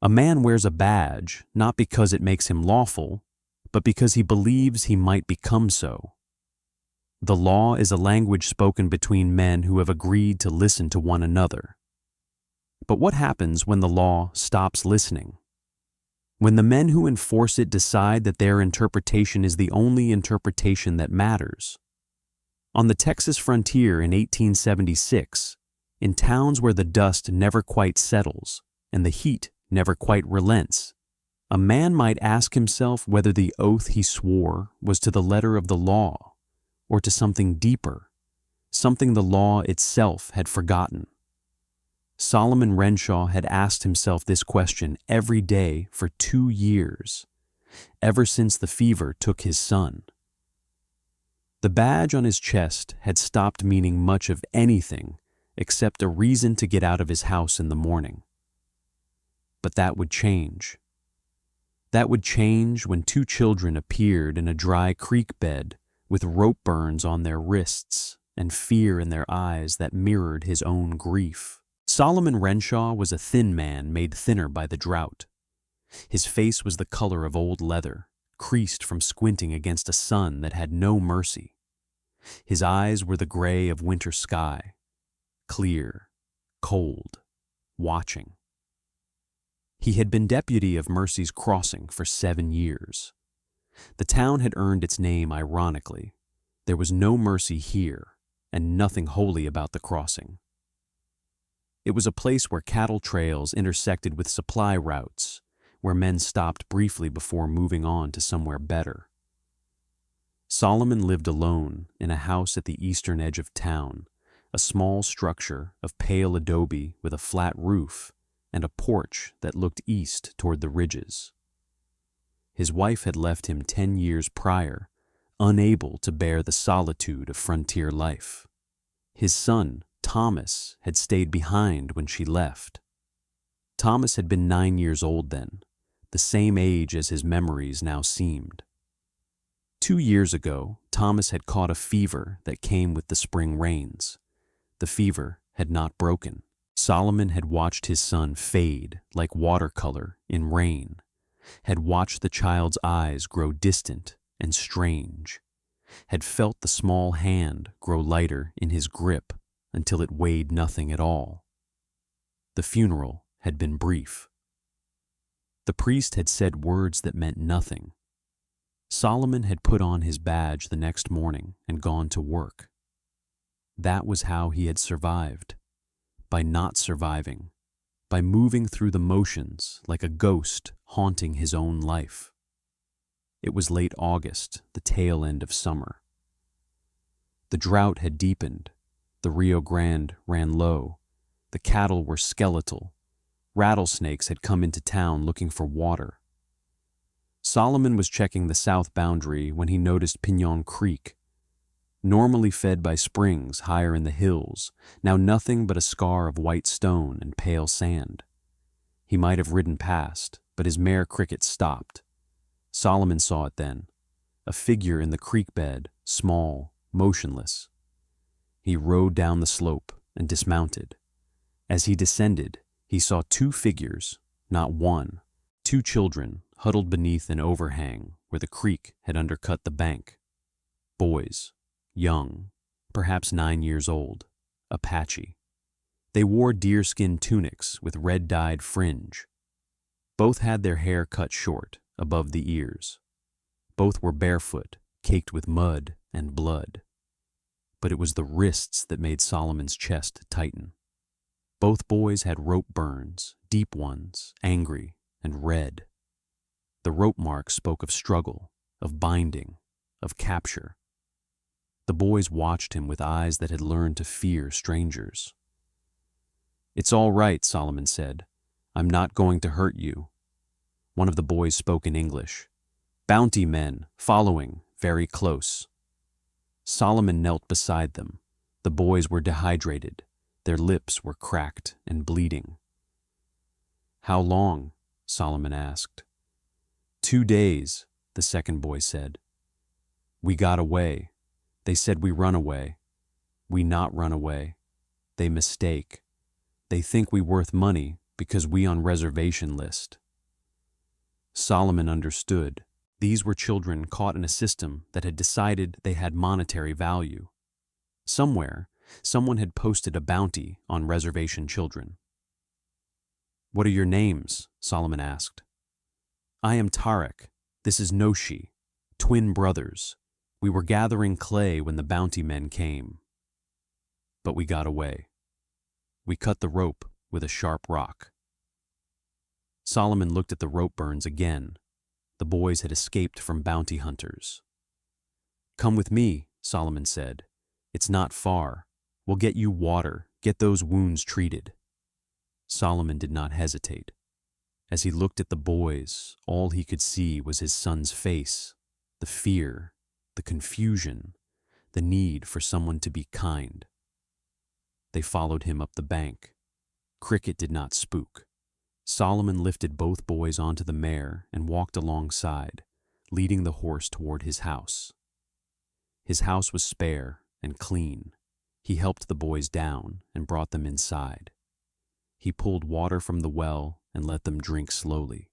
A man wears a badge not because it makes him lawful, but because he believes he might become so. The law is a language spoken between men who have agreed to listen to one another. But what happens when the law stops listening? When the men who enforce it decide that their interpretation is the only interpretation that matters? On the Texas frontier in 1876, in towns where the dust never quite settles and the heat never quite relents, a man might ask himself whether the oath he swore was to the letter of the law or to something deeper, something the law itself had forgotten. Solomon Renshaw had asked himself this question every day for 2 years, ever since the fever took his son. The badge on his chest had stopped meaning much of anything except a reason to get out of his house in the morning. But that would change. That would change when 2 children appeared in a dry creek bed with rope burns on their wrists and fear in their eyes that mirrored his own grief. Solomon Renshaw was a thin man made thinner by the drought. His face was the color of old leather, creased from squinting against a sun that had no mercy. His eyes were the gray of winter sky, clear, cold, watching. He had been deputy of Mercy's Crossing for 7 years. The town had earned its name ironically. There was no mercy here, and nothing holy about the crossing. It was a place where cattle trails intersected with supply routes, where men stopped briefly before moving on to somewhere better. Solomon lived alone in a house at the eastern edge of town, a small structure of pale adobe with a flat roof and a porch that looked east toward the ridges. His wife had left him 10 years prior, unable to bear the solitude of frontier life. His son, Thomas, had stayed behind when she left. Thomas had been 9 years old then, the same age as his memories now seemed. 2 years ago, Thomas had caught a fever that came with the spring rains. The fever had not broken. Solomon had watched his son fade like watercolor in rain, had watched the child's eyes grow distant and strange, had felt the small hand grow lighter in his grip until it weighed nothing at all. The funeral had been brief. The priest had said words that meant nothing. Solomon had put on his badge the next morning and gone to work. That was how he had survived. By not surviving, by moving through the motions like a ghost haunting his own life. It was late August, the tail end of summer. The drought had deepened. The Rio Grande ran low. The cattle were skeletal. Rattlesnakes had come into town looking for water. Solomon was checking the south boundary when he noticed Pinon Creek. Normally fed by springs higher in the hills, now nothing but a scar of white stone and pale sand. He might have ridden past, but his mare Cricket stopped. Solomon saw it then, a figure in the creek bed, small, motionless. He rode down the slope and dismounted. As he descended, he saw 2 figures, not one, 2 children huddled beneath an overhang where the creek had undercut the bank. Boys, young, perhaps 9 years old, Apache. They wore deerskin tunics with red-dyed fringe. Both had their hair cut short, above the ears. Both were barefoot, caked with mud and blood. But it was the wrists that made Solomon's chest tighten. Both boys had rope burns, deep ones, angry and red. The rope marks spoke of struggle, of binding, of capture. The boys watched him with eyes that had learned to fear strangers. "It's all right," Solomon said. "I'm not going to hurt you." One of the boys spoke in English. "Bounty men, following, very close." Solomon knelt beside them. The boys were dehydrated. Their lips were cracked and bleeding. "How long?" Solomon asked. 2 days, the second boy said. "We got away. They said we run away. We not run away. They mistake. They think we worth money, because we on reservation list. Solomon understood. These were children caught in a system that had decided they had monetary value. Somewhere, someone had posted a bounty on reservation children. "What are your names?" Solomon asked. "I am Tarek. This is Noshi, twin brothers. We were gathering clay when the bounty men came. But we got away. We cut the rope with a sharp rock." Solomon looked at the rope burns again. The boys had escaped from bounty hunters. "Come with me," Solomon said. "It's not far. We'll get you water, get those wounds treated." Solomon did not hesitate. As he looked at the boys, all he could see was his son's face, the fear, the confusion, the need for someone to be kind. They followed him up the bank. Cricket did not spook. Solomon lifted both boys onto the mare and walked alongside, leading the horse toward his house. His house was spare and clean. He helped the boys down and brought them inside. He pulled water from the well and let them drink slowly.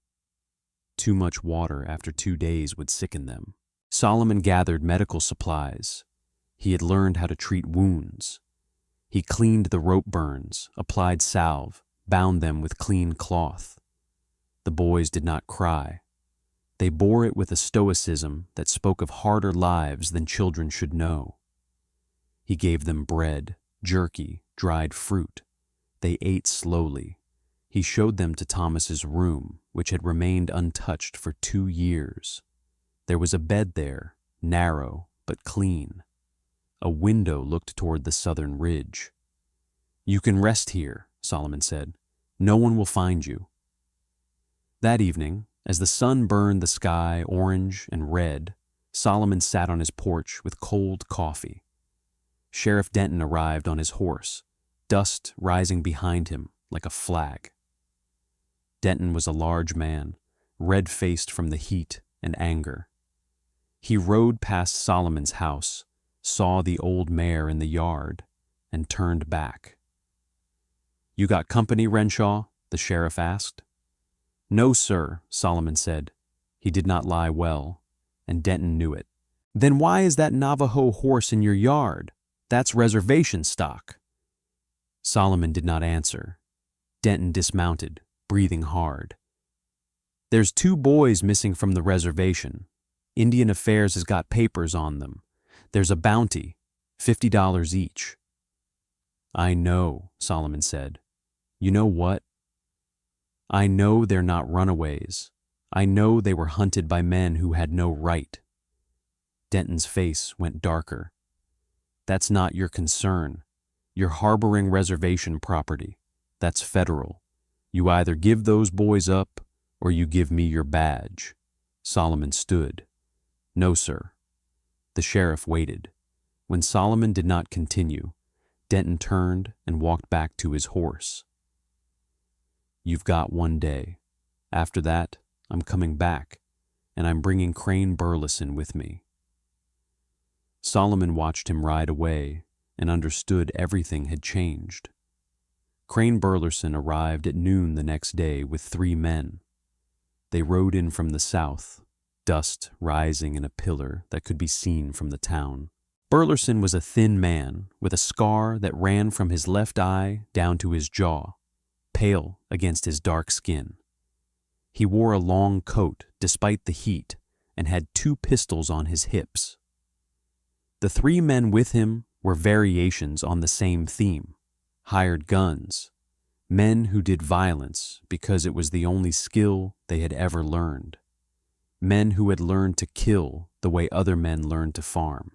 Too much water after 2 days would sicken them. Solomon gathered medical supplies. He had learned how to treat wounds. He cleaned the rope burns, applied salve, bound them with clean cloth. The boys did not cry. They bore it with a stoicism that spoke of harder lives than children should know. He gave them bread, jerky, dried fruit. They ate slowly. He showed them to Thomas's room, which had remained untouched for 2 years. There was a bed there, narrow but clean. A window looked toward the southern ridge. "You can rest here," Solomon said. "No one will find you." That evening, as the sun burned the sky orange and red, Solomon sat on his porch with cold coffee. Sheriff Denton arrived on his horse, dust rising behind him like a flag. Denton was a large man, red-faced from the heat and anger. He rode past Solomon's house, saw the old mare in the yard, and turned back. "You got company, Renshaw?" the sheriff asked. "No, sir," Solomon said. He did not lie well, and Denton knew it. "Then why is that Navajo horse in your yard? That's reservation stock." Solomon did not answer. Denton dismounted, breathing hard. "There's 2 boys missing from the reservation. Indian Affairs has got papers on them. There's a bounty, $50 each." "I know," Solomon said. "You know what? I know they're not runaways. I know they were hunted by men who had no right." Denton's face went darker. "That's not your concern. You're harboring reservation property. That's federal. You either give those boys up or you give me your badge." Solomon stood. "No, sir." The sheriff waited. When Solomon did not continue, Denton turned and walked back to his horse. "You've got 1 day. After that, I'm coming back, and I'm bringing Crane Burleson with me." Solomon watched him ride away and understood everything had changed. Crane Burleson arrived at noon the next day with 3 men. They rode in from the south, dust rising in a pillar that could be seen from the town. Burleson was a thin man with a scar that ran from his left eye down to his jaw, pale against his dark skin. He wore a long coat despite the heat and had 2 pistols on his hips. The 3 men with him were variations on the same theme: hired guns, men who did violence because it was the only skill they had ever learned, men who had learned to kill the way other men learned to farm.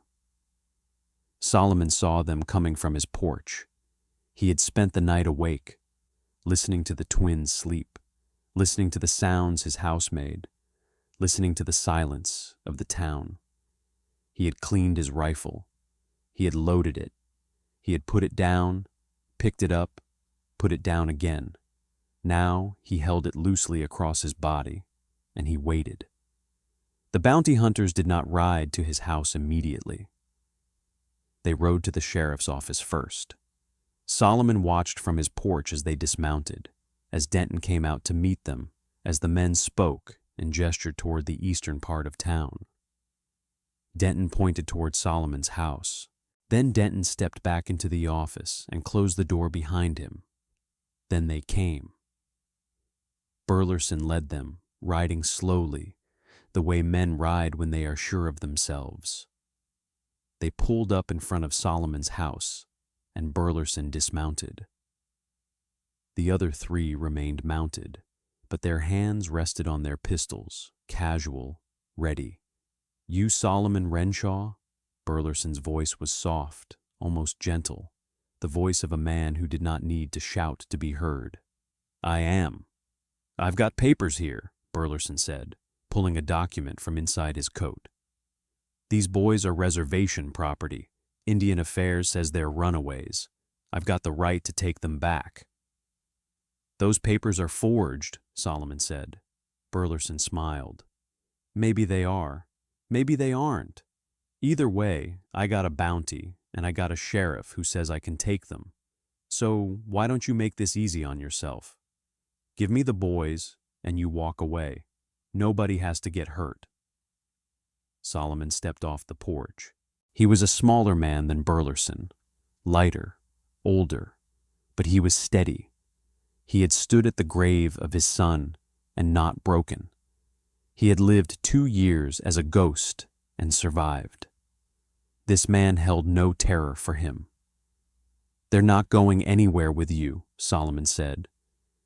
Solomon saw them coming from his porch. He had spent the night awake, listening to the twins sleep, listening to the sounds his house made, listening to the silence of the town. He had cleaned his rifle. He had loaded it. He had put it down, picked it up, put it down again. Now he held it loosely across his body, and he waited. The bounty hunters did not ride to his house immediately. They rode to the sheriff's office first. Solomon watched from his porch as they dismounted. as Denton came out to meet them, as the men spoke and gestured toward the eastern part of town. Denton pointed toward Solomon's house. Then Denton stepped back into the office and closed the door behind him. Then they came. Burleson led them, riding slowly, the way men ride when they are sure of themselves. They pulled up in front of Solomon's house, and Burleson dismounted. The other three remained mounted, but their hands rested on their pistols, casual, ready. "You Solomon Renshaw?" Burleson's voice was soft, almost gentle, the voice of a man who did not need to shout to be heard. "I am." "I've got papers here," Burleson said, pulling a document from inside his coat. "These boys are reservation property. Indian Affairs says they're runaways. I've got the right to take them back." "Those papers are forged," Solomon said. Burleson smiled. "Maybe they are. Maybe they aren't. Either way, I got a bounty, and I got a sheriff who says I can take them. So why don't you make this easy on yourself? Give me the boys, and you walk away. Nobody has to get hurt." Solomon stepped off the porch. He was a smaller man than Burleson, lighter, older, but he was steady. He had stood at the grave of his son and not broken. He had lived 2 years as a ghost and survived. This man held no terror for him. "They're not going anywhere with you," Solomon said.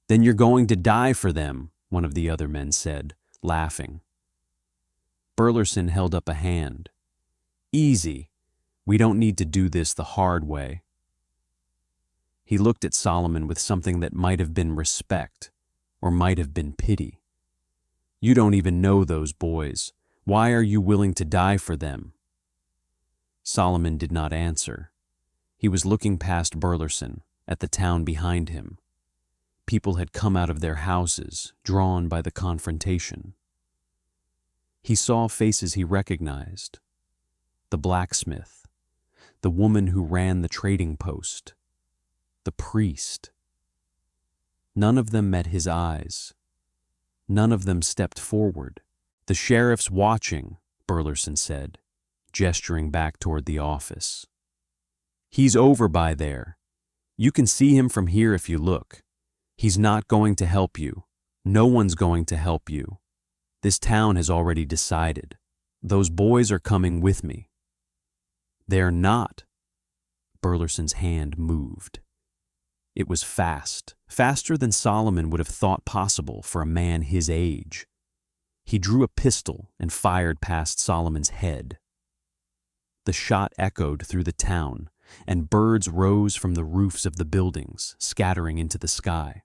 "Then you're going to die for them," one of the other men said, laughing. Burleson held up a hand. "Easy. We don't need to do this the hard way." He looked at Solomon with something that might have been respect or might have been pity. "You don't even know those boys. Why are you willing to die for them?" Solomon did not answer. He was looking past Burleson, at the town behind him. People had come out of their houses, drawn by the confrontation. He saw faces he recognized. The blacksmith, the woman who ran the trading post, the priest. None of them met his eyes. None of them stepped forward. "The sheriff's watching," Burleson said, gesturing back toward the office. "He's over by there. You can see him from here if you look. He's not going to help you. No one's going to help you. This town has already decided. Those boys are coming with me." "They're not." Burleson's hand moved. It was fast, faster than Solomon would have thought possible for a man his age. He drew a pistol and fired past Solomon's head. The shot echoed through the town, and birds rose from the roofs of the buildings, scattering into the sky.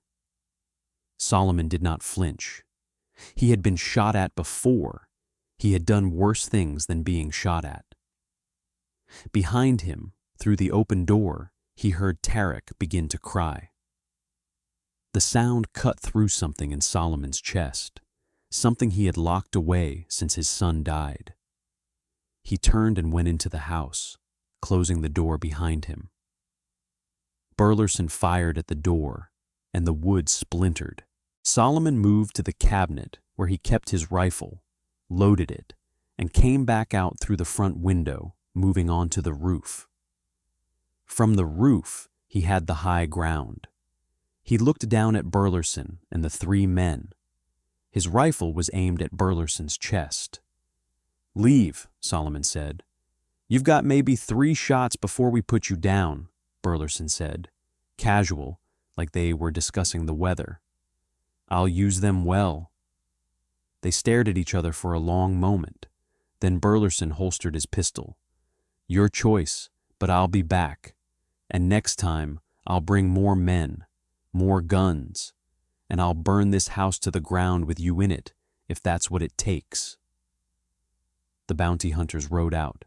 Solomon did not flinch. He had been shot at before. He had done worse things than being shot at. Behind him, through the open door, he heard Tarek begin to cry. The sound cut through something in Solomon's chest, something he had locked away since his son died. He turned and went into the house, closing the door behind him. Burleson fired at the door, and the wood splintered. Solomon moved to the cabinet where he kept his rifle, loaded it, and came back out through the front window, moving onto the roof. From the roof, he had the high ground. He looked down at Burleson and the 3 men. His rifle was aimed at Burleson's chest. "Leave," Solomon said. "You've got maybe 3 shots before we put you down," Burleson said, casual, like they were discussing the weather. "I'll use them well." They stared at each other for a long moment. Then Burleson holstered his pistol. "Your choice, but I'll be back. And next time, I'll bring more men, more guns, and I'll burn this house to the ground with you in it, if that's what it takes." The bounty hunters rode out,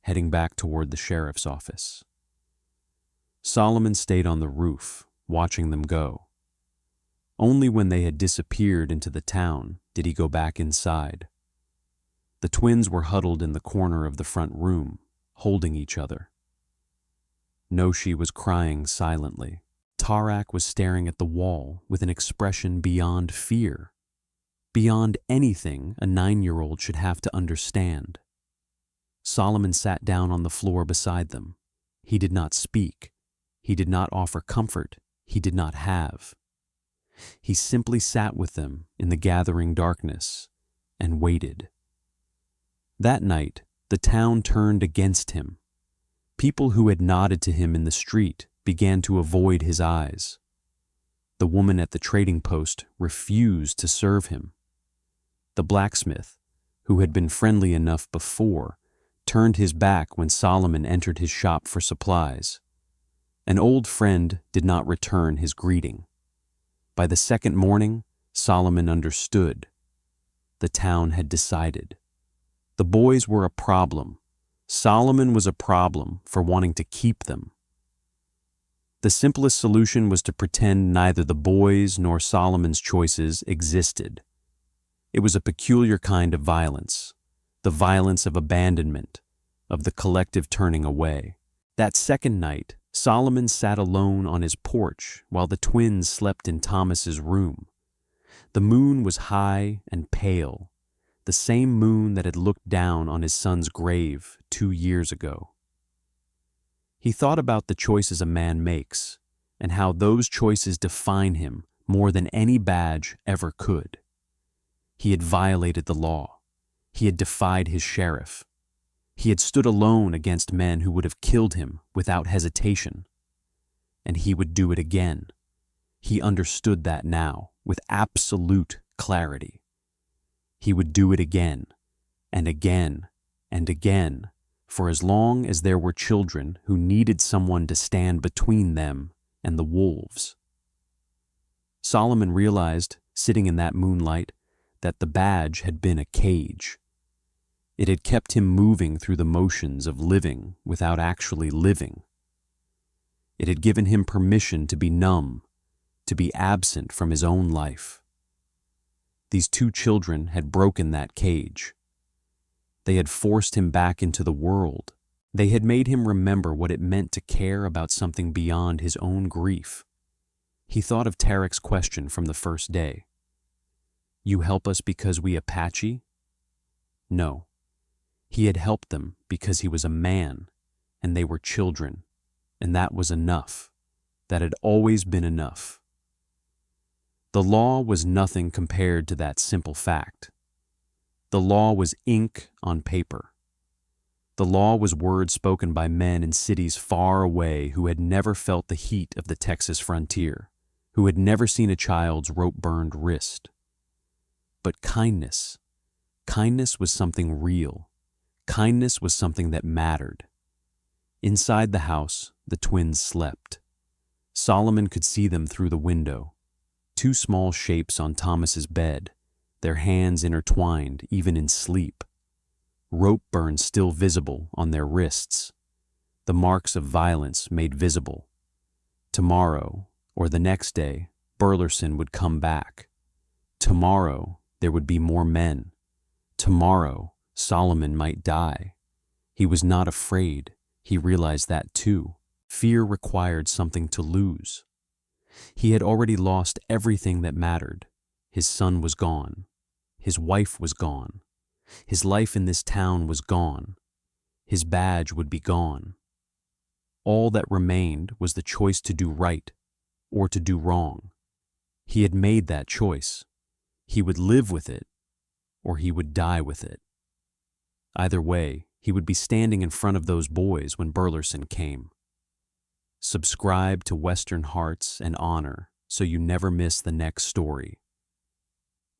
heading back toward the sheriff's office. Solomon stayed on the roof, watching them go. Only when they had disappeared into the town did he go back inside. The twins were huddled in the corner of the front room, holding each other. Noshi was crying silently. Tarak was staring at the wall with an expression beyond fear, beyond anything a 9-year-old should have to understand. Solomon sat down on the floor beside them. He did not speak. He did not offer comfort. He did not have. He simply sat with them in the gathering darkness and waited. That night, the town turned against him. People who had nodded to him in the street began to avoid his eyes. The woman at the trading post refused to serve him. The blacksmith, who had been friendly enough before, turned his back when Solomon entered his shop for supplies. An old friend did not return his greeting. By the second morning, Solomon understood. The town had decided. The boys were a problem. Solomon was a problem for wanting to keep them. The simplest solution was to pretend neither the boys nor Solomon's choices existed. It was a peculiar kind of violence, the violence of abandonment, of the collective turning away. That second night, Solomon sat alone on his porch while the twins slept in Thomas's room. The moon was high and pale, the same moon that had looked down on his son's grave 2 years ago. He thought about the choices a man makes and how those choices define him more than any badge ever could. He had violated the law. He had defied his sheriff. He had stood alone against men who would have killed him without hesitation. And he would do it again. He understood that now with absolute clarity. He would do it again, and again, and again, for as long as there were children who needed someone to stand between them and the wolves. Solomon realized, sitting in that moonlight, that the badge had been a cage. It had kept him moving through the motions of living without actually living. It had given him permission to be numb, to be absent from his own life. These 2 children had broken that cage. They had forced him back into the world. They had made him remember what it meant to care about something beyond his own grief. He thought of Tarek's question from the first day. "You help us because we Apache?" No. He had helped them because he was a man, and they were children, and that was enough. That had always been enough. The law was nothing compared to that simple fact. The law was ink on paper. The law was words spoken by men in cities far away who had never felt the heat of the Texas frontier, who had never seen a child's rope-burned wrist. But kindness was something real. Kindness was something that mattered. Inside the house, the twins slept. Solomon could see them through the window. 2 small shapes on Thomas's bed, their hands intertwined even in sleep. Rope burns still visible on their wrists. The marks of violence made visible. Tomorrow, or the next day, Burleson would come back. Tomorrow, there would be more men. Tomorrow, Solomon might die. He was not afraid. He realized that too. Fear required something to lose. He had already lost everything that mattered. His son was gone. His wife was gone. His life in this town was gone. His badge would be gone. All that remained was the choice to do right or to do wrong. He had made that choice. He would live with it, or he would die with it. Either way, he would be standing in front of those boys when Burleson came. Subscribe to Western Hearts and Honor so you never miss the next story.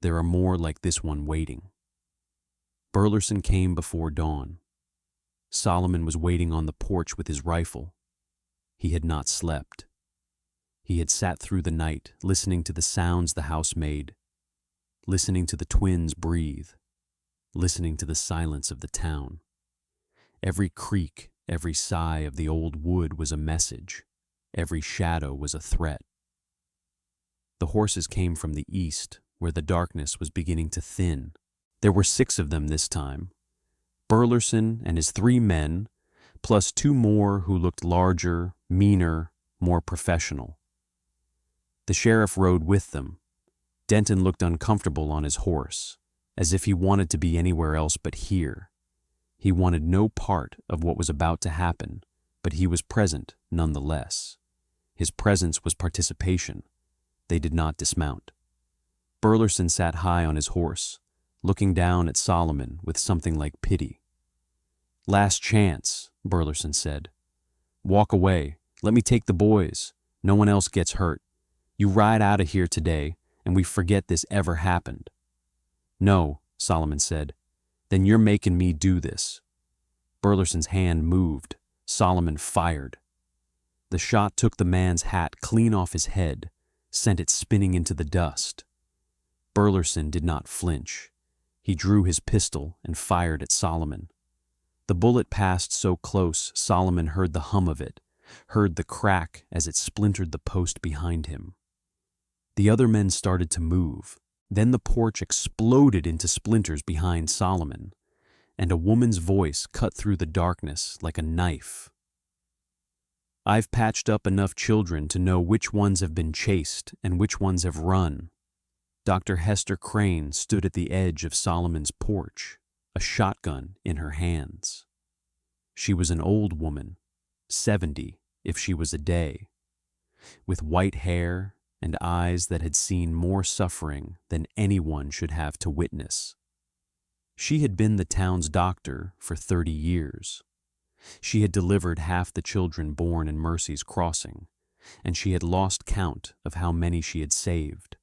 There are more like this one waiting. Burleson came before dawn. Solomon was waiting on the porch with his rifle. He had not slept. He had sat through the night, listening to the sounds the house made, listening to the twins breathe, listening to the silence of the town. Every creak, every sigh of the old wood was a message. Every shadow was a threat. The horses came from the east, where the darkness was beginning to thin. There were 6 of them this time. Burleson and his 3 men, plus 2 more who looked larger, meaner, more professional. The sheriff rode with them. Denton looked uncomfortable on his horse, as if he wanted to be anywhere else but here. He wanted no part of what was about to happen, but he was present nonetheless. His presence was participation. They did not dismount. Burleson sat high on his horse, looking down at Solomon with something like pity. "Last chance," Burleson said. "Walk away. Let me take the boys. No one else gets hurt. You ride out of here today, and we forget this ever happened." "No," Solomon said. "Then you're making me do this." Burleson's hand moved. Solomon fired. The shot took the man's hat clean off his head, sent it spinning into the dust. Burleson did not flinch. He drew his pistol and fired at Solomon. The bullet passed so close Solomon heard the hum of it, heard the crack as it splintered the post behind him. The other men started to move. Then the porch exploded into splinters behind Solomon, and a woman's voice cut through the darkness like a knife. "I've patched up enough children to know which ones have been chased and which ones have run." Dr. Hester Crayne stood at the edge of Solomon's porch, a shotgun in her hands. She was an old woman, 70 if she was a day, with white hair and eyes that had seen more suffering than anyone should have to witness. She had been the town's doctor for 30 years. She had delivered half the children born in Mercy's Crossing, and she had lost count of how many she had saved,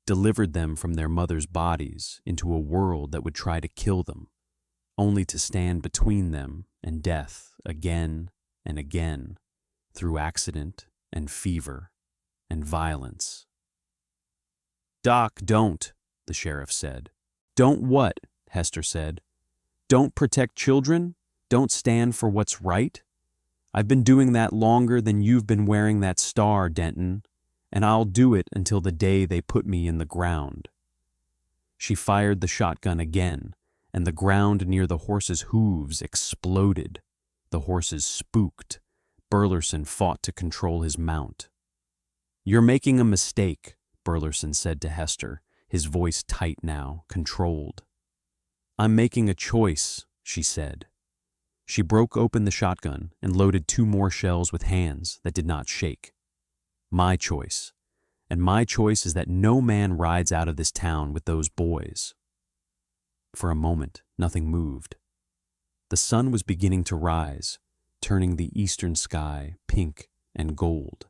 delivered them from their mothers' bodies into a world that would try to kill them, only to stand between them and death again and again, through accident and fever and violence. "Doc, don't," the sheriff said. "Don't what?" Hester said. "Don't protect children? Don't stand for what's right? I've been doing that longer than you've been wearing that star, Denton, and I'll do it until the day they put me in the ground." She fired the shotgun again, and the ground near the horse's hooves exploded. The horses spooked. Burleson fought to control his mount. "You're making a mistake," Burleson said to Hester, his voice tight now, controlled. "I'm making a choice," she said. She broke open the shotgun and loaded 2 more shells with hands that did not shake. "My choice. And my choice is that no man rides out of this town with those boys." For a moment, nothing moved. The sun was beginning to rise, turning the eastern sky pink and gold.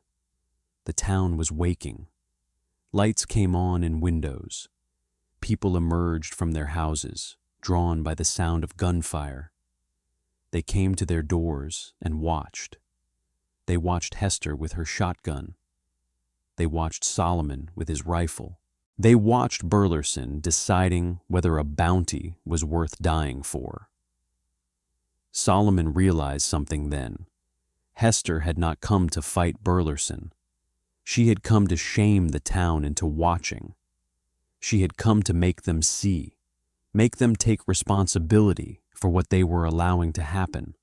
The town was waking. Lights came on in windows. People emerged from their houses, drawn by the sound of gunfire. They came to their doors and watched. They watched Hester with her shotgun. They watched Solomon with his rifle. They watched Burleson deciding whether a bounty was worth dying for. Solomon realized something then. Hester had not come to fight Burleson. She had come to shame the town into watching. She had come to make them see, make them take responsibility for what they were allowing to happen,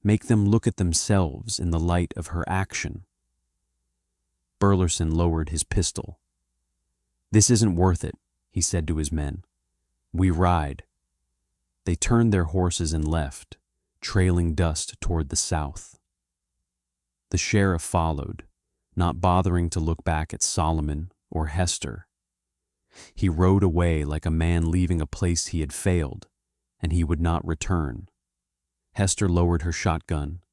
make them look at themselves in the light of her action. Burleson lowered his pistol. "This isn't worth it," he said to his men. "We ride." They turned their horses and left, trailing dust toward the south. The sheriff followed, not bothering to look back at Solomon or Hester. He rode away like a man leaving a place he had failed, and he would not return. Hester lowered her shotgun.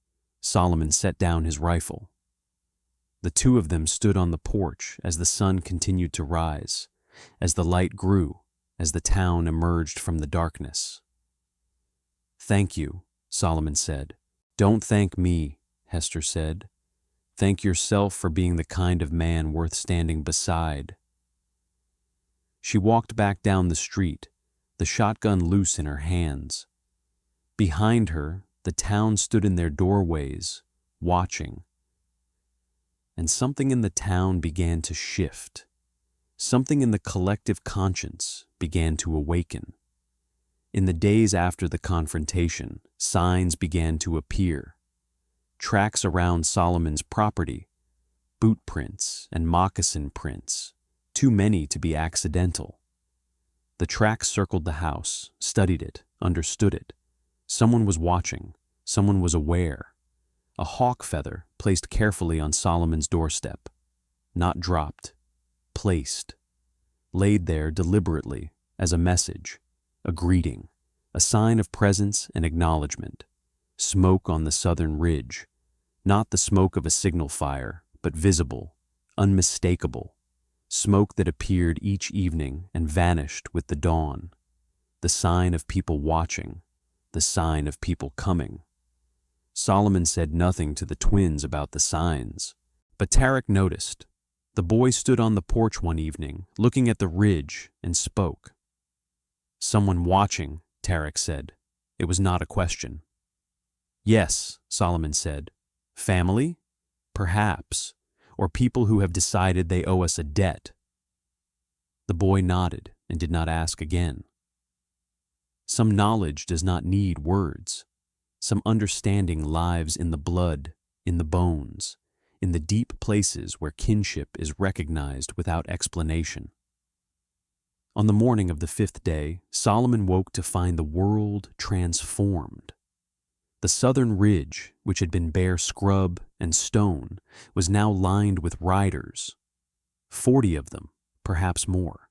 Solomon set down his rifle. The 2 of them stood on the porch as the sun continued to rise, as the light grew, as the town emerged from the darkness. "Thank you," Solomon said. "Don't thank me," Hester said. "Thank yourself for being the kind of man worth standing beside." She walked back down the street, the shotgun loose in her hands. Behind her, the town stood in their doorways, watching. And something in the town began to shift. Something in the collective conscience began to awaken. In the days after the confrontation, signs began to appear. Tracks around Solomon's property, boot prints and moccasin prints, too many to be accidental. The track circled the house, studied it, understood it. Someone was watching, someone was aware. A hawk feather placed carefully on Solomon's doorstep. Not dropped, placed. Laid there deliberately as a message, a greeting, a sign of presence and acknowledgement. Smoke on the southern ridge, not the smoke of a signal fire, but visible, unmistakable. Smoke that appeared each evening and vanished with the dawn. The sign of people watching, the sign of people coming. Solomon said nothing to the twins about the signs, but Tarek noticed. The boy stood on the porch one evening, looking at the ridge, and spoke. "Someone watching," Tarek said. It was not a question. "Yes," Solomon said. "Family? Perhaps. Or people who have decided they owe us a debt." The boy nodded and did not ask again. Some knowledge does not need words. Some understanding lives in the blood, in the bones, in the deep places where kinship is recognized without explanation. On the morning of the 5th day, Solomon woke to find the world transformed. The southern ridge, which had been bare scrub and stone, was now lined with riders. 40 of them, perhaps more.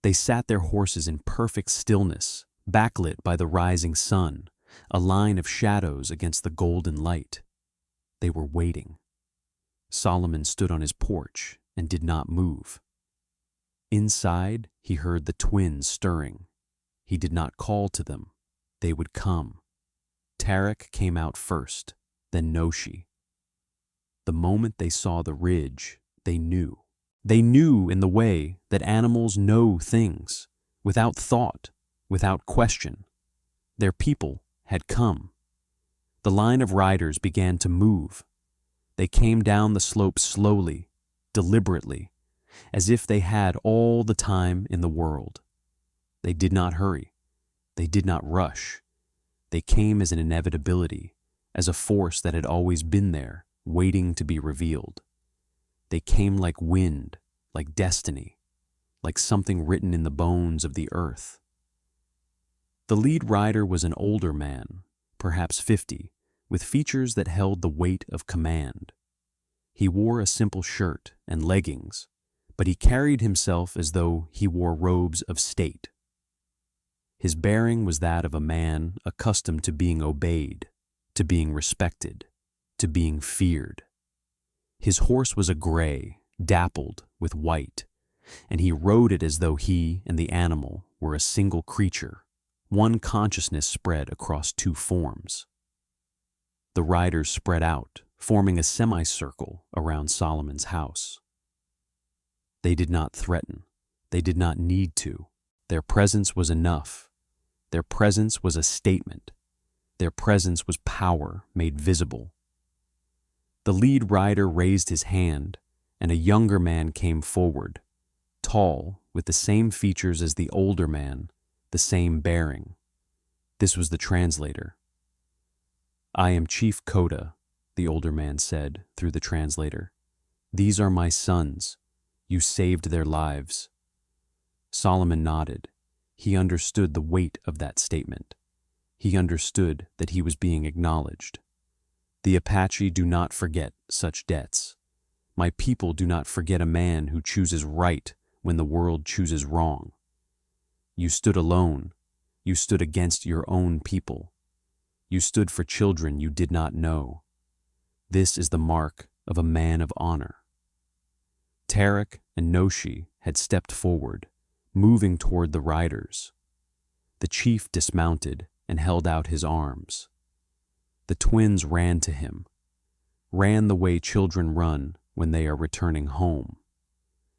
They sat their horses in perfect stillness, backlit by the rising sun, a line of shadows against the golden light. They were waiting. Solomon stood on his porch and did not move. Inside, he heard the twins stirring. He did not call to them. They would come. Tarek came out first, then Noshi. The moment they saw the ridge, they knew. They knew in the way that animals know things, without thought, without question. Their people had come. The line of riders began to move. They came down the slope slowly, deliberately, as if they had all the time in the world. They did not hurry. They did not rush. They came as an inevitability, as a force that had always been there, waiting to be revealed. They came like wind, like destiny, like something written in the bones of the earth. The lead rider was an older man, perhaps 50, with features that held the weight of command. He wore a simple shirt and leggings, but he carried himself as though he wore robes of state. His bearing was that of a man accustomed to being obeyed, to being respected, to being feared. His horse was a gray, dappled with white, and he rode it as though he and the animal were a single creature, one consciousness spread across two forms. The riders spread out, forming a semicircle around Solomon's house. They did not threaten. They did not need to. Their presence was enough. Their presence was a statement. Their presence was power made visible. The lead rider raised his hand, and a younger man came forward, tall, with the same features as the older man, the same bearing. This was the translator. "I am Chief Koda," the older man said through the translator. "These are my sons. You saved their lives." Solomon nodded. He understood the weight of that statement. He understood that he was being acknowledged. The Apache do not forget such debts. My people do not forget a man who chooses right when the world chooses wrong. You stood alone. You stood against your own people. You stood for children you did not know. This is the mark of a man of honor. Tarek and Noshi had stepped forward, moving toward the riders. The chief dismounted and held out his arms. The twins ran to him, ran the way children run when they are returning home,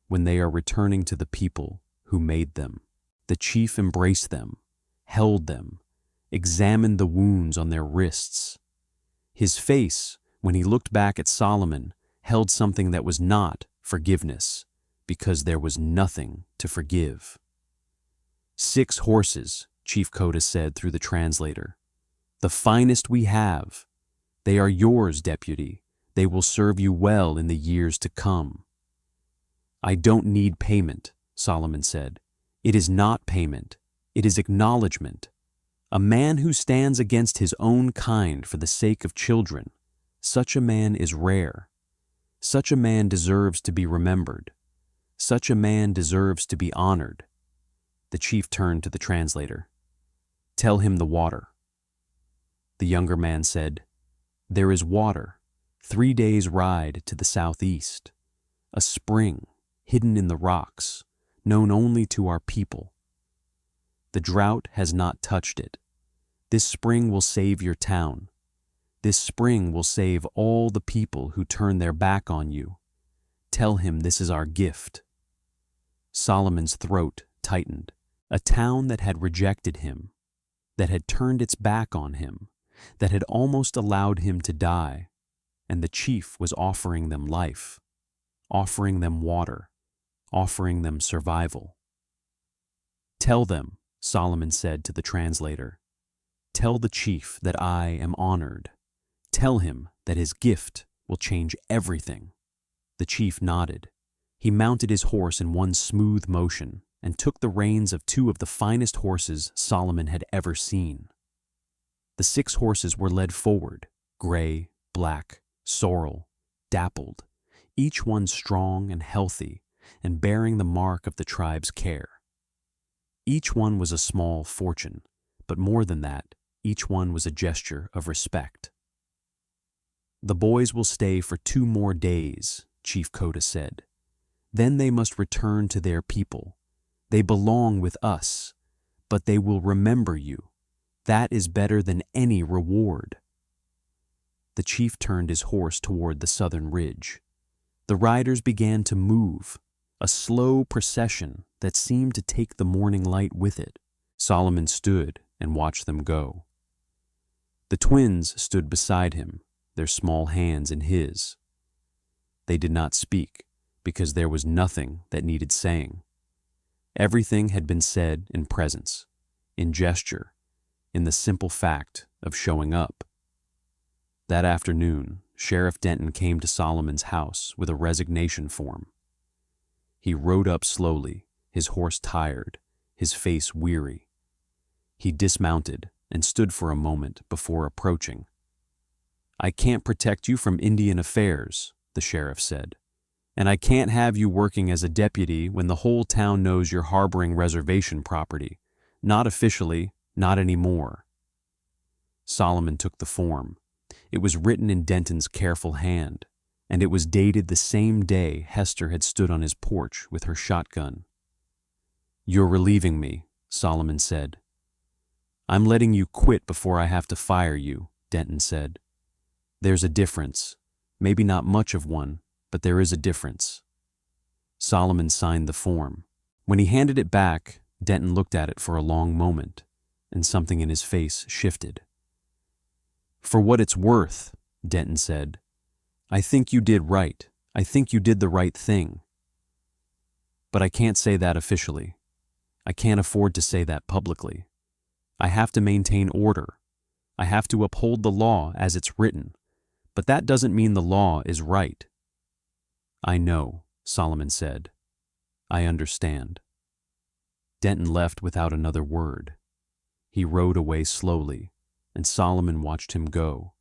when they are returning to the people who made them. The chief embraced them, held them, examined the wounds on their wrists. His face, when he looked back at Solomon, held something that was not forgiveness, because there was nothing to forgive. 6 horses, Chief Koda said through the translator. The finest we have. They are yours, deputy. They will serve you well in the years to come." "I don't need payment," Solomon said. "It is not payment. It is acknowledgement. A man who stands against his own kind for the sake of children, such a man is rare. Such a man deserves to be remembered. Such a man deserves to be honored." The chief turned to the translator. "Tell him the water." The younger man said, "There is water, 3 days' ride to the southeast, a spring hidden in the rocks, known only to our people. The drought has not touched it. This spring will save your town. This spring will save all the people who turn their back on you. Tell him this is our gift." Solomon's throat tightened. A town that had rejected him, that had turned its back on him, that had almost allowed him to die, and the chief was offering them life, offering them water, offering them survival. "Tell them," Solomon said to the translator, "tell the chief that I am honored. Tell him that his gift will change everything." The chief nodded. He mounted his horse in one smooth motion and took the reins of 2 of the finest horses Solomon had ever seen. The 6 horses were led forward, gray, black, sorrel, dappled, each one strong and healthy and bearing the mark of the tribe's care. Each one was a small fortune, but more than that, each one was a gesture of respect. "The boys will stay for 2 more days," Chief Coda said. "Then they must return to their people. They belong with us, but they will remember you. That is better than any reward." The chief turned his horse toward the southern ridge. The riders began to move, a slow procession that seemed to take the morning light with it. Solomon stood and watched them go. The twins stood beside him, their small hands in his. They did not speak, because there was nothing that needed saying. Everything had been said in presence, in gesture, in the simple fact of showing up. That afternoon, Sheriff Denton came to Solomon's house with a resignation form. He rode up slowly, his horse tired, his face weary. He dismounted and stood for a moment before approaching. "I can't protect you from Indian affairs," the sheriff said. "And I can't have you working as a deputy when the whole town knows you're harboring reservation property. Not officially, not anymore." Solomon took the form. It was written in Denton's careful hand, and it was dated the same day Hester had stood on his porch with her shotgun. "You're relieving me," Solomon said. "I'm letting you quit before I have to fire you," Denton said. "There's a difference. Maybe not much of one, but there is a difference." Solomon signed the form. When he handed it back, Denton looked at it for a long moment, and something in his face shifted. "For what it's worth," Denton said, "I think you did right. I think you did the right thing. But I can't say that officially. I can't afford to say that publicly. I have to maintain order. I have to uphold the law as it's written, but that doesn't mean the law is right." "I know," Solomon said. "I understand." Denton left without another word. He rode away slowly, and Solomon watched him go,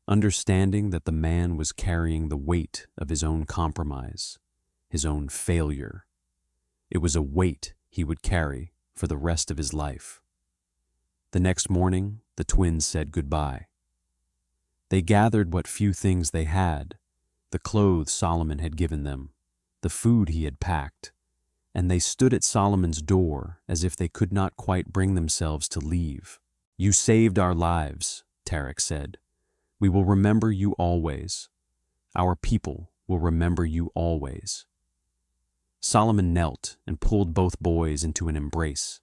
understanding that the man was carrying the weight of his own compromise, his own failure. It was a weight he would carry for the rest of his life. The next morning, the twins said goodbye. They gathered what few things they had, the clothes Solomon had given them, the food he had packed, and they stood at Solomon's door as if they could not quite bring themselves to leave. "You saved our lives," Tarek said. "We will remember you always. Our people will remember you always." Solomon knelt and pulled both boys into an embrace.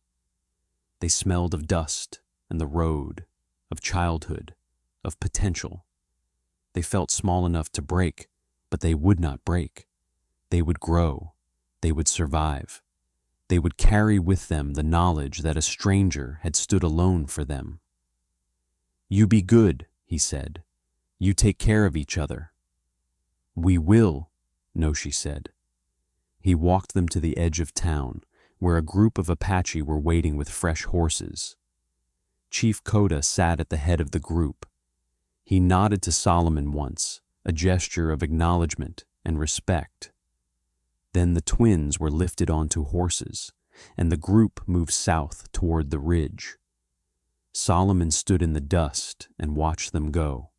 They smelled of dust and the road, of childhood, of potential. They felt small enough to break, but they would not break. They would grow. They would survive. They would carry with them the knowledge that a stranger had stood alone for them. "You be good," he said. "You take care of each other. "We will," Noshi said. He walked them to the edge of town, where a group of Apache were waiting with fresh horses. Chief Coda sat at the head of the group. He nodded to Solomon once, a gesture of acknowledgement and respect. Then the twins were lifted onto horses, and the group moved south toward the ridge. Solomon stood in the dust and watched them go.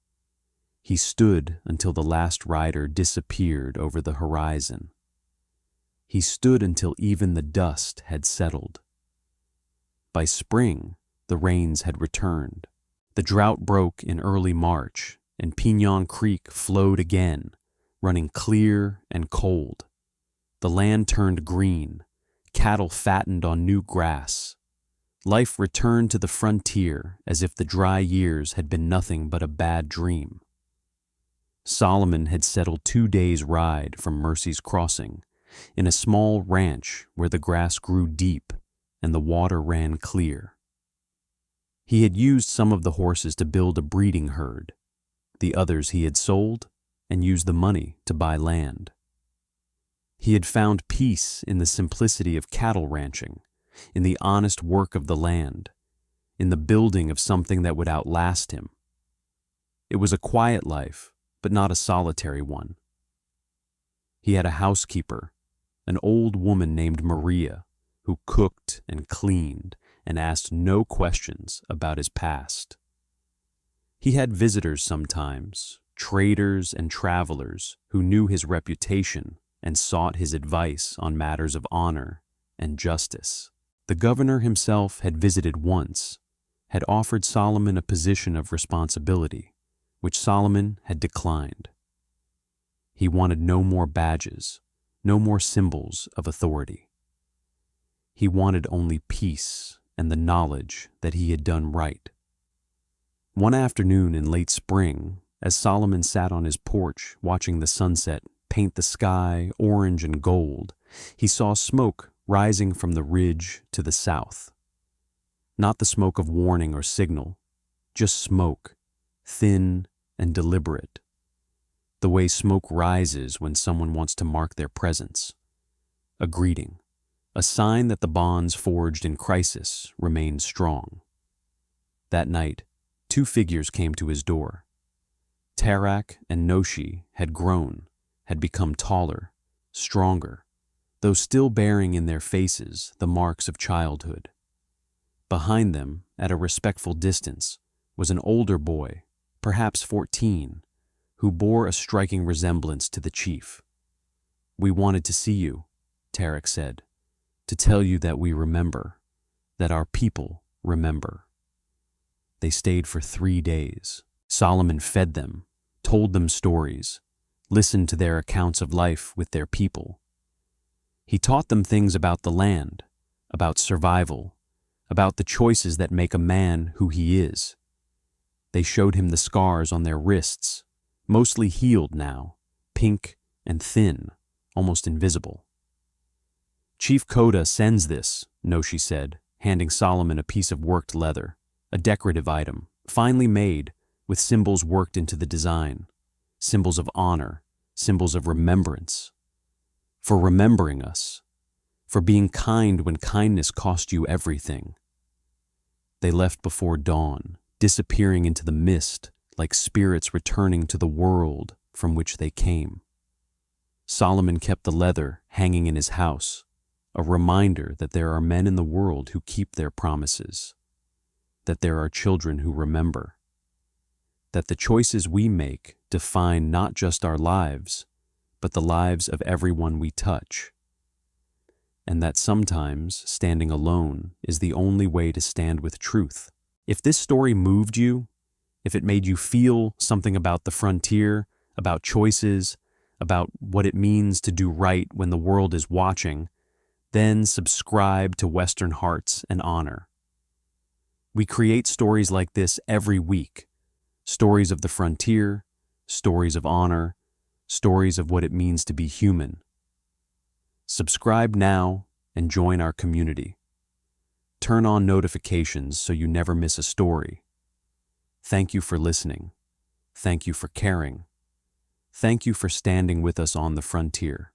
He stood until the last rider disappeared over the horizon. He stood until even the dust had settled. By spring, the rains had returned. The drought broke in early March, and Pinon Creek flowed again, running clear and cold. The land turned green. Cattle fattened on new grass. Life returned to the frontier as if the dry years had been nothing but a bad dream. Solomon had settled 2 days' ride from Mercy's Crossing, in a small ranch where the grass grew deep and the water ran clear. He had used some of the horses to build a breeding herd. The others he had sold and used the money to buy land. He had found peace in the simplicity of cattle ranching, in the honest work of the land, in the building of something that would outlast him. It was a quiet life, but not a solitary one. He had a housekeeper, an old woman named Maria, who cooked and cleaned and asked no questions about his past. He had visitors sometimes, traders and travelers who knew his reputation and sought his advice on matters of honor and justice. The governor himself had visited once, had offered Solomon a position of responsibility, which Solomon had declined. He wanted no more badges, no more symbols of authority. He wanted only peace and the knowledge that he had done right. One afternoon in late spring, as Solomon sat on his porch watching the sunset paint the sky orange and gold, he saw smoke rising from the ridge to the south. Not the smoke of warning or signal, just smoke, thin and deliberate. The way smoke rises when someone wants to mark their presence. A greeting, a sign that the bonds forged in crisis remained strong. That night, 2 figures came to his door. Tarak and Noshi had grown, had become taller, stronger, though still bearing in their faces the marks of childhood. Behind them, at a respectful distance, was an older boy, perhaps 14, who bore a striking resemblance to the chief. "We wanted to see you," Tarak said, "to tell you that we remember, that our people remember." They stayed for 3 days. Solomon fed them, told them stories, listened to their accounts of life with their people. He taught them things about the land, about survival, about the choices that make a man who he is. They showed him the scars on their wrists, mostly healed now, pink and thin, almost invisible. "Chief Coda sends this," Noshi said, handing Solomon a piece of worked leather, a decorative item, finely made, with symbols worked into the design, symbols of honor, symbols of remembrance. "For remembering us, for being kind when kindness cost you everything." They left before dawn, disappearing into the mist like spirits returning to the world from which they came. Solomon kept the leather hanging in his house, a reminder that there are men in the world who keep their promises, that there are children who remember, that the choices we make define not just our lives, but the lives of everyone we touch, and that sometimes standing alone is the only way to stand with truth. If this story moved you, if it made you feel something about the frontier, about choices, about what it means to do right when the world is watching, then subscribe to Western Hearts and Honor. We create stories like this every week, stories of the frontier, stories of honor, stories of what it means to be human. Subscribe now and join our community. Turn on notifications so you never miss a story. Thank you for listening. Thank you for caring. Thank you for standing with us on the frontier.